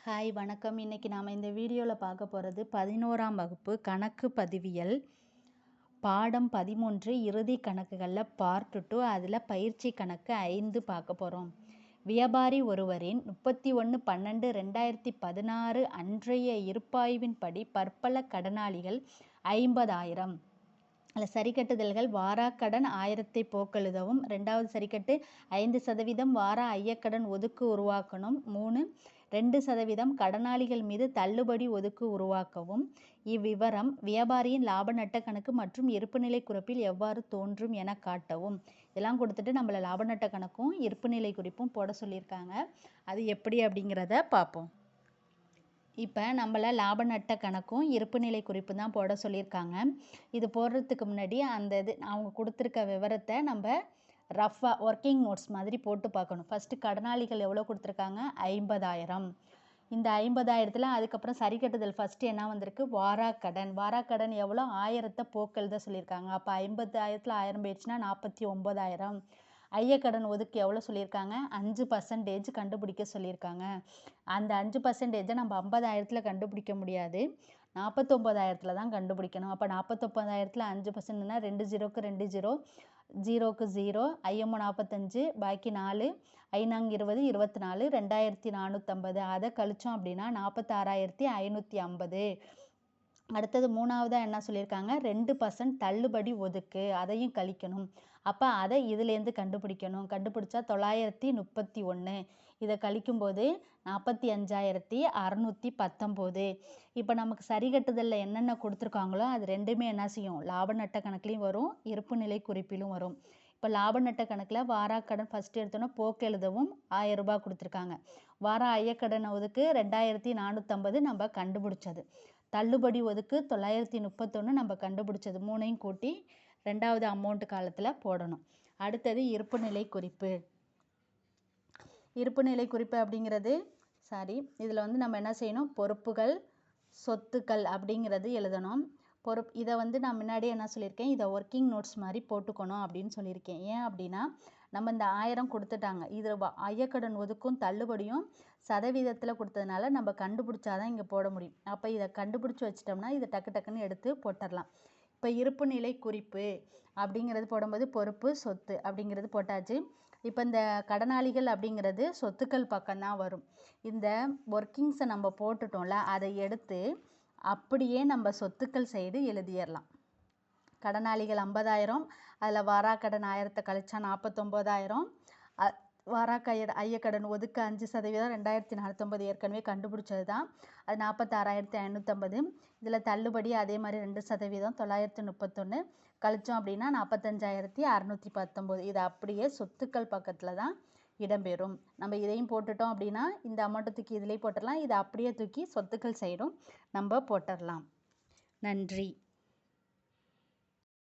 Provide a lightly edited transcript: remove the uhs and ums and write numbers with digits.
Hi வணக்கம். இன்றைக்கி நாம் இந்த வீடியோவில் பார்க்க போகிறது 11ஆம் வகுப்பு கணக்கு பதிவியல் பாடம் 13 இறுதி கணக்குகளில் பார்ட் 2. அதில் பயிற்சி கணக்கு 5 பார்க்க போகிறோம். வியாபாரி ஒருவரின் 31/12/2016 அன்றைய இருப்பாய்வின்படி பற்பல கடனாளிகள் 50,000. அதில் சரிக்கட்டுதல்கள் வாராக்கடன் 1000 போக்கெழுதவும். 2வது சரிக்கட்டு 5% வார ஐயக்கடன் ஒதுக்கு உருவாக்கணும். 3 2% கடனாளிகள் மீது தள்ளுபடி ஒதுக்கு உருவாக்கவும். இவ்விவரம் வியாபாரியின் லாப நட்ட கணக்கு மற்றும் இருப்புநிலை குறிப்பில் எவ்வாறு தோன்றும் என காட்டவும். இதெல்லாம் கொடுத்துட்டு நம்மளை லாப நட்ட கணக்கும் இருப்புநிலை குறிப்பும் போட சொல்லியிருக்காங்க. அது எப்படி அப்படிங்கிறத பார்ப்போம். இப்போ நம்மளை லாப நட்ட கணக்கும் இருப்புநிலை குறிப்பு தான் போட சொல்லியிருக்காங்க. இது போடுறதுக்கு முன்னாடி அவங்க கொடுத்துருக்க விவரத்தை நம்ம ரஃபாக ஒர்க்கிங் நோட்ஸ் மாதிரி போட்டு பார்க்கணும். ஃபஸ்ட்டு கடனாளிகள் எவ்வளோ கொடுத்துருக்காங்க? 50,000. இந்த 50,000த்தில் அதுக்கப்புறம் சரி கட்டுதல் ஃபஸ்ட்டு என்ன வந்திருக்கு? வாராக்கடன். வாராக்கடன் எவ்வளோ? 1000 போக்கெழுத சொல்லியிருக்காங்க. அப்போ 50,000த்தில் 1000 போயிடுச்சுன்னா 49,000. ஐயக்கடன் ஒதுக்கு எவ்வளோ சொல்லியிருக்காங்க? 5% கண்டுபிடிக்க சொல்லியிருக்காங்க. அந்த 5%ஐ நம்ம 50,000த்தில் கண்டுபிடிக்க முடியாது, 49,000த்தில் தான் கண்டுபிடிக்கணும். அப்போ 49,000த்தில் 5%னா 2 0க்கு 2 0, 0க்கு 0, ஐயம்மு 45, பாக்கி 4, 5 20, 24, 2450. அதை கழிச்சோம் அப்படின்னா 46,550. அடுத்தது மூணாவதாக என்ன சொல்லியிருக்காங்க? 2% தள்ளுபடி ஒதுக்கு, அதையும் கழிக்கணும். அப்போ அதை இதுலேருந்து கண்டுபிடிக்கணும். கண்டுபிடிச்சா 931. இதை கழிக்கும்போது 45,619. இப்போ நமக்கு சரி கட்டுதலில் என்னென்ன கொடுத்துருக்காங்களோ அது ரெண்டுமே என்ன செய்யும்? லாப நட்ட கணக்குலையும் வரும், இருப்பு நிலை குறிப்பிலும் வரும். இப்போ லாப நட்ட கணக்கில் வாராக்கடன் ஃபஸ்ட்டு எடுத்தோன்னா போக்கு எழுதவும் 1000 ரூபாய் கொடுத்துருக்காங்க. வார ஐயக்கடன் ஒதுக்கு 2450 நம்ம கண்டுபிடிச்சது. தள்ளுபடி ஒதுக்கு 931 நம்ம கண்டுபிடிச்சது. மூணையும் கூட்டி 2வது அமௌண்ட் காலத்தில் போடணும். அடுத்தது இருப்புநிலை குறிப்பு. இருப்புநிலை குறிப்பு அப்படிங்கிறது இதில் நம்ம என்ன செய்யணும்? பொறுப்புகள் சொத்துக்கள் அப்படிங்கிறது எழுதணும். இதை நான் முன்னாடியே என்ன சொல்லியிருக்கேன்? இதை ஒர்க்கிங் நோட்ஸ் மாதிரி போட்டுக்கணும் அப்படின்னு சொல்லியிருக்கேன். ஏன் அப்படின்னா நம்ம இந்த 1000 கொடுத்துட்டாங்க, இது ஐயக்கடன் ஒதுக்கும் தள்ளுபடியும் சதவீதத்தில் கொடுத்ததுனால நம்ம கண்டுபிடிச்சாதான் இங்கே போட முடியும். அப்போ இதை கண்டுபிடிச்சி வச்சிட்டோம்னா இதை டக்கு டக்குன்னு எடுத்து போட்டுடலாம். இப்போ இருப்புநிலை குறிப்பு அப்படிங்கிறது போடும்போது பொறுப்பு சொத்து அப்படிங்கிறது போட்டாச்சு. இப்போ இந்த கடனாளிகள் அப்படிங்கிறது சொத்துக்கள் பக்கம்தான் வரும். இந்த ஒர்க்கிங்ஸை நம்ம போட்டுட்டோம்ல, அதை எடுத்து அப்படியே நம்ம சொத்துக்கள் சைடு எழுதிடலாம். கடனாளிகள் 50,000, அதில் வாராக்கடன் 1000 கழிச்சா 49,000. ஐயக்கடன் ஒதுக்கு 5%, 2450 ஏற்கனவே கண்டுபிடிச்சது தான், அது 46,550. இதில் தள்ளுபடி அதே மாதிரி 2%, 931 கழிச்சோம் அப்படின்னா 45,619. இது அப்படியே சொத்துக்கள் பக்கத்தில் தான் இடம்பெறும். நம்ம இதையும் போட்டுட்டோம் அப்படின்னா இந்த அமௌண்ட்டை தூக்கி இதிலே போட்டுடலாம். இதை அப்படியே தூக்கி சொத்துக்கள் சைடும் நம்ம போட்டுடலாம். நன்றி.